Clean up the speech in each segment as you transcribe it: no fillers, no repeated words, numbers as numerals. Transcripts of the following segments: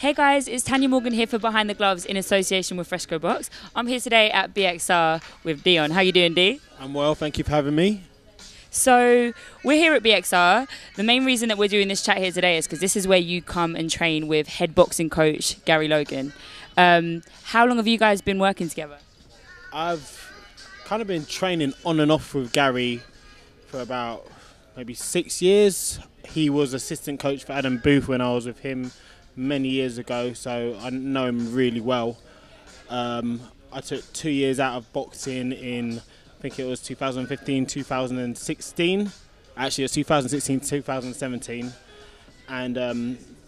Hey guys, it's Tanya Morgan here for Behind the Gloves in association with Fresco Box. I'm here today at BXR with Deion. How you doing, D? I'm well, thank you for having me. So we're here at BXR. The main reason that we're doing this chat here today is because this is where you come and train with head boxing coach Gary Logan. How long have you guys been working together? I've kind of been training on and off with Gary for about maybe 6 years. He was assistant coach for Adam Booth when I was with him many years ago, so I know him really well. I took 2 years out of boxing in, I think it was 2015, 2016. Actually, it was 2016, 2017. And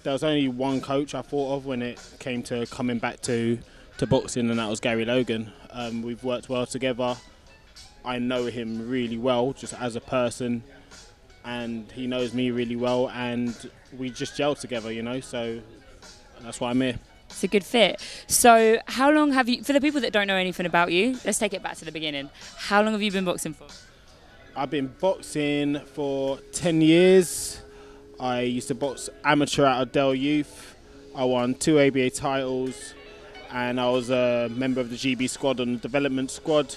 there was only one coach I thought of when it came to coming back to boxing, and that was Gary Logan. We've worked well together. I know him really well, just as a person, and he knows me really well, and we just gel together, you know, so that's why I'm here. It's a good fit. So how long have you, for the people that don't know anything about you, let's take it back to the beginning. How long have you been boxing for? I've been boxing for 10 years. I used to box amateur out of Dell Youth. I won 2 ABA titles, and I was a member of the GB squad on the development squad.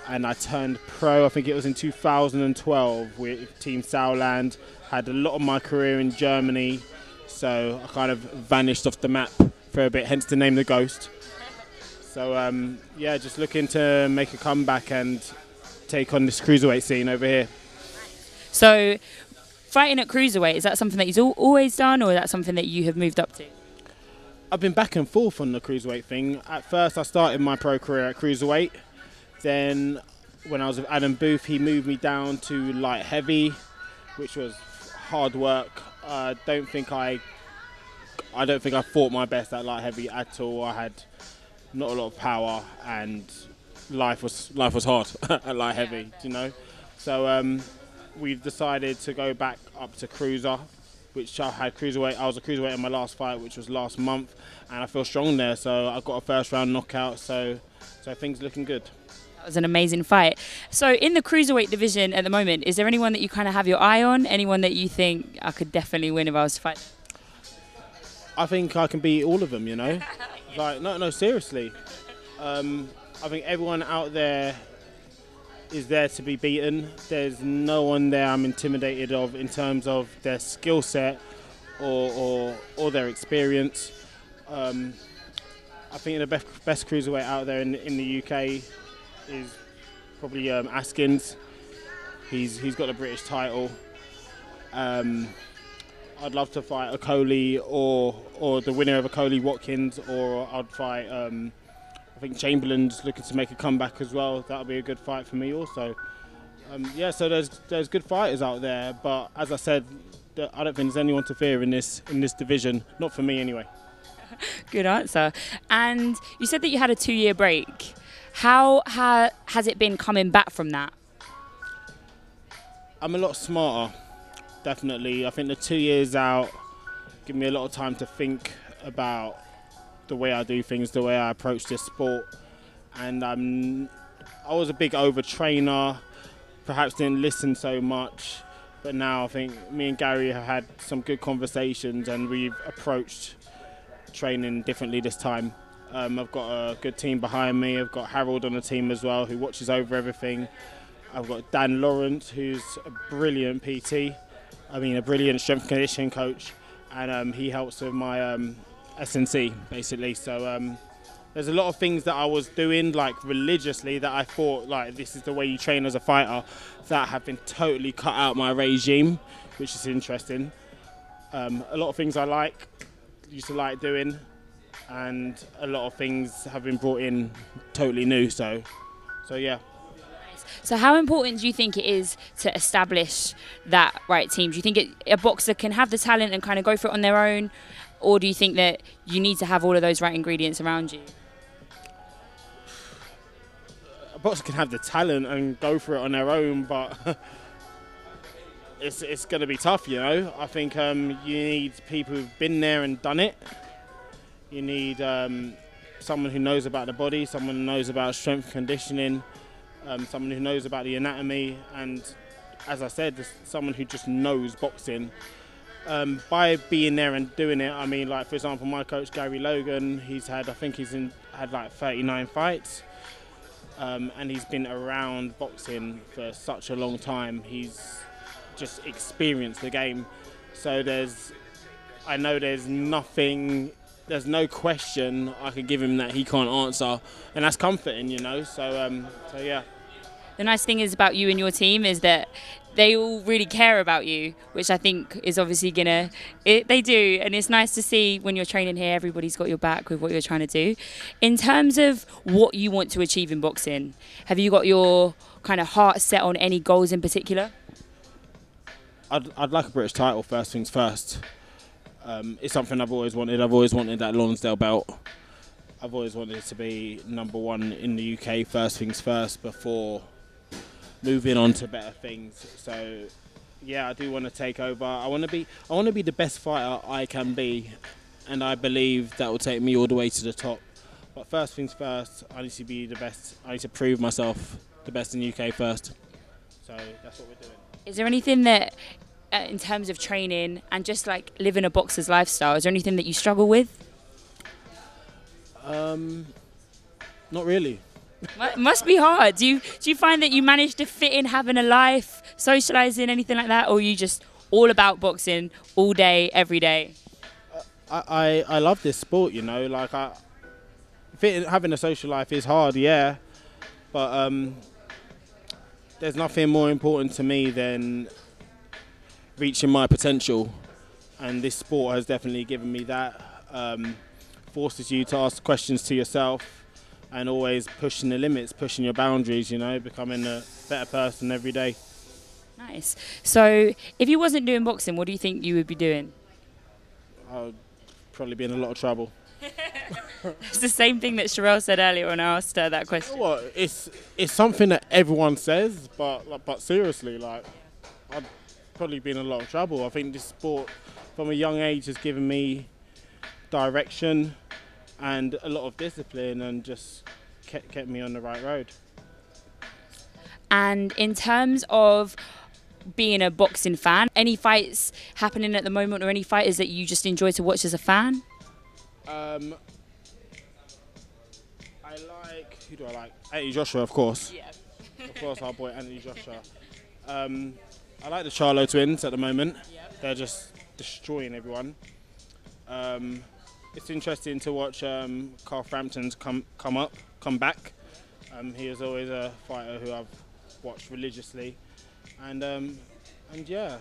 And I turned pro, I think it was in 2012 with Team Sauerland. Had a lot of my career in Germany, so I kind of vanished off the map for a bit, hence the name The Ghost. So yeah, just looking to make a comeback and take on this cruiserweight scene over here. So fighting at cruiserweight, is that something that you've always done, or is that something that you have moved up to? I've been back and forth on the cruiserweight thing. At first I started my pro career at cruiserweight. Then when I was with Adam Booth, he moved me down to light heavy, which was hard work. I don't think I fought my best at light heavy at all. I had not a lot of power, and life was hard at light heavy, you know. So we've decided to go back up to cruiser, which I had cruiserweight. I was a cruiserweight in my last fight, which was last month, and I feel strong there. So I got a first round knockout. So things looking good. That was an amazing fight. So in the cruiserweight division at the moment, is there anyone that you kind of have your eye on? Anyone that you think I could definitely win if I was to fight? I think I can beat all of them, you know. Like, no, seriously. I think everyone out there is there to be beaten. There's no one there I'm intimidated of in terms of their skill set or their experience. I think the best cruiserweight out there in the UK is probably Askins. He's got a British title. I'd love to fight Okoli or the winner of Okoli Watkins, or I'd fight I think Chamberlain's looking to make a comeback as well. That'll be a good fight for me also. Yeah, so there's good fighters out there, but as I said, I don't think there's anyone to fear in this division. Not for me anyway. Good answer. And you said that you had a 2-year break. How has it been coming back from that? I'm a lot smarter, definitely. I think the 2 years out give me a lot of time to think about the way I do things, the way I approach this sport. And I was a big overtrainer, perhaps didn't listen so much, but now I think me and Gary have had some good conversations, and we've approached training differently this time. I've got a good team behind me. I've got Harold on the team as well, who watches over everything. I've got Dan Lawrence, who's a brilliant PT. A brilliant strength and conditioning coach, and he helps with my SNC basically. So there's a lot of things that I was doing like religiously that I thought like this is the way you train as a fighter, that have been totally cut out my regime, which is interesting. A lot of things I used to like doing, and a lot of things have been brought in totally new. So yeah. So how important do you think it is to establish that right team? Do you think a boxer can have the talent and kind of go for it on their own, or do you think that you need to have all of those right ingredients around you? A boxer can have the talent and go for it on their own, but it's going to be tough, you know. I think you need people who've been there and done it. You need someone who knows about the body, someone who knows about strength and conditioning, someone who knows about the anatomy, and as I said, someone who just knows boxing. by being there and doing it, I mean, like, for example, my coach Gary Logan, I think he's had like 39 fights, and he's been around boxing for such a long time. He's just experienced the game, so I know there's no question I could give him that he can't answer, and that's comforting, you know. So yeah. The nice thing is about you and your team is that they all really care about you, which I think is obviously they do, and it's nice to see when you're training here, everybody's got your back with what you're trying to do. In terms of what you want to achieve in boxing, have you got your kind of heart set on any goals in particular? I'd like a British title, first things first. It's something I've always wanted. I've always wanted that Lonsdale belt. I've always wanted to be #1 in the UK, first things first, before moving on to better things. So yeah, I do want to take over. I want to be the best fighter I can be, and I believe that will take me all the way to the top. But first things first, I need to be the best. I need to prove myself the best in the UK first. So that's what we're doing. Is there anything that, in terms of training and just like living a boxer's lifestyle, is there anything that you struggle with? Not really. It must be hard. Do you find that you manage to fit in having a life, socialising, anything like that, or are you just all about boxing all day, every day? I love this sport, you know. Like, having a social life is hard, yeah, but there's nothing more important to me than reaching my potential, and this sport has definitely given me that. Forces you to ask questions to yourself and always pushing the limits, pushing your boundaries, you know, becoming a better person every day. Nice. So if you wasn't doing boxing, what do you think you would be doing? I'd probably be in a lot of trouble. It's the same thing that Sherelle said earlier when I asked her that question. You know what? It's something that everyone says, but seriously, like, I'd probably be in a lot of trouble. I think this sport from a young age has given me direction and a lot of discipline, and just kept me on the right road. And in terms of being a boxing fan, any fights happening at the moment, or any fighters that you just enjoy to watch as a fan? Who do I like? Anthony Joshua, of course. Yeah. Of course, our boy Anthony Joshua. I like the Charlo twins at the moment. Yep. They're just destroying everyone. It's interesting to watch Carl Frampton's come back. He is always a fighter who I've watched religiously, and yeah,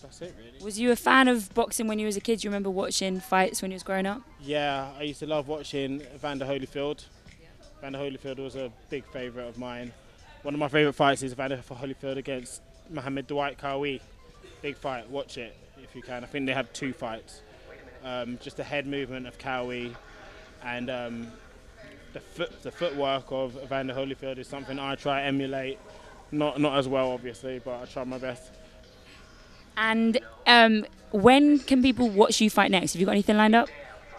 that's it really. Was you a fan of boxing when you was a kid? Do you remember watching fights when you was growing up? Yeah, I used to love watching Evander Holyfield. Evander Holyfield was a big favourite of mine. One of my favourite fights is Evander Holyfield against Mohammed Dwight Kawi. Big fight, watch it if you can. I think they have 2 fights. Just the head movement of Kawi and the footwork of Evander Holyfield is something I try to emulate. Not as well, obviously, but I try my best. And when can people watch you fight next? Have you got anything lined up?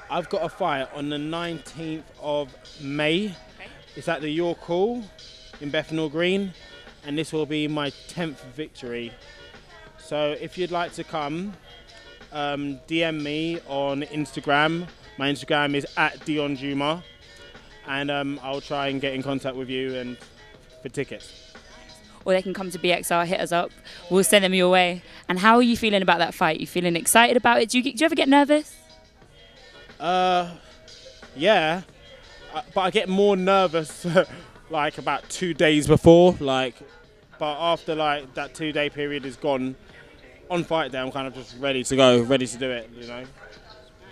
I've got a fight on the 19th of May. Okay. It's at the York Hall in Bethnal Green, and this will be my 10th victory. So if you'd like to come, DM me on Instagram. My Instagram is @Deion Jumah, and I'll try and get in contact with you and for tickets. Or they can come to BXR, hit us up. We'll send them your way. And how are you feeling about that fight? You feeling excited about it? Do you ever get nervous? Yeah, but I get more nervous like about 2 days before. But after like that 2-day period is gone, on fight day I'm kind of just ready to go, ready to do it, you know.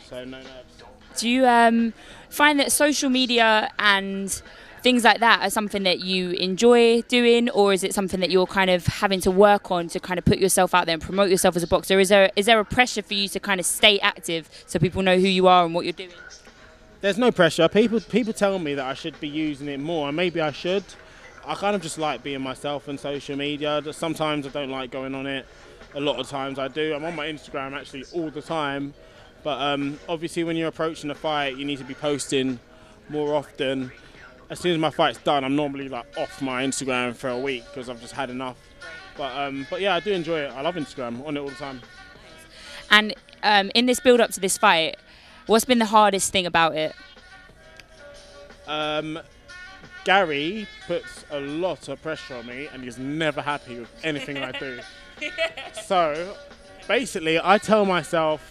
So no nerves. Do you find that social media and things like that are something that you enjoy doing, or is it something that you're kind of having to work on to kind of put yourself out there and promote yourself as a boxer? Is there a pressure for you to kind of stay active so people know who you are and what you're doing? There's no pressure. People tell me that I should be using it more, and maybe I should. I kind of just like being myself on social media. Sometimes I don't like going on it. A lot of times I do. I'm on my Instagram actually all the time. But obviously when you're approaching a fight, you need to be posting more often. As soon as my fight's done, I'm normally like off my Instagram for a week because I've just had enough. But yeah, I do enjoy it. I love Instagram, on it all the time. And in this build-up to this fight, what's been the hardest thing about it? Gary puts a lot of pressure on me, and he's never happy with anything I do. So, basically, I tell myself,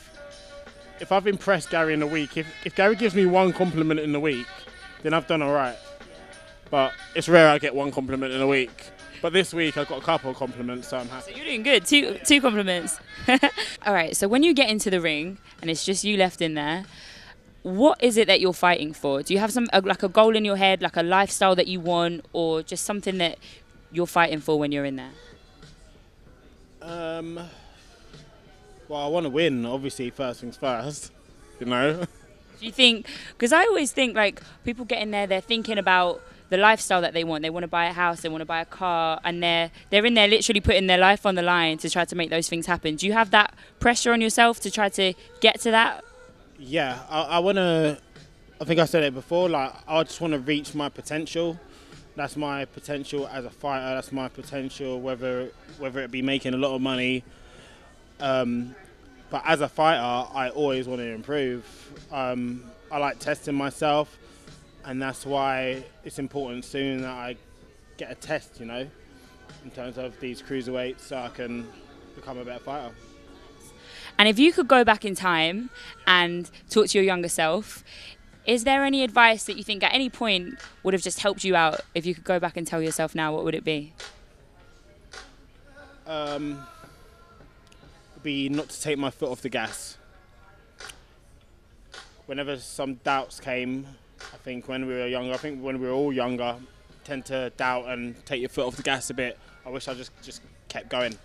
if I've impressed Gary in a week, if Gary gives me one compliment in the week, then I've done all right. But it's rare I get one compliment in a week. But this week I've got a couple of compliments, so I'm happy. So you're doing good. Two compliments. All right, so when you get into the ring and it's just you left in there, what is it that you're fighting for? Do you have like a goal in your head, like a lifestyle that you want, or just something that you're fighting for when you're in there? Well, I want to win, obviously, first things first, you know. Do you think, because I always think like people get in there, they're thinking about the lifestyle that they want. They want to buy a house, they want to buy a car, and they're in there literally putting their life on the line to try to make those things happen. Do you have that pressure on yourself to try to get to that? Yeah, I want to, I think I said it before, like I just want to reach my potential. That's my potential as a fighter, that's my potential whether it be making a lot of money. But as a fighter, I always want to improve. I like testing myself, and that's why it's important soon that I get a test, you know, in terms of these cruiserweights, so I can become a better fighter. And if you could go back in time and talk to your younger self, is there any advice that you think at any point would have just helped you out? If you could go back and tell yourself now, what would it be? Be not to take my foot off the gas. Whenever some doubts came, I think when we were all younger, tend to doubt and take your foot off the gas a bit. I wish I just kept going.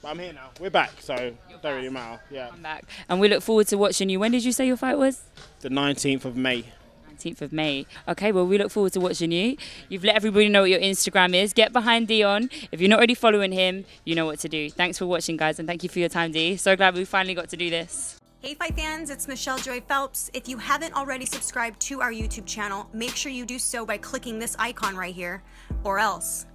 But I'm here now. We're back, so it don't really matter. Yeah. I'm back. And we look forward to watching you. When did you say your fight was? The 19th of May. 19th of May. Okay, well, we look forward to watching you. You've let everybody know what your Instagram is. Get behind Deion. If you're not already following him, you know what to do. Thanks for watching, guys, and thank you for your time, Dee. So glad we finally got to do this. Hey Fight fans, it's Michelle Joy Phelps. If you haven't already subscribed to our YouTube channel, make sure you do so by clicking this icon right here, or else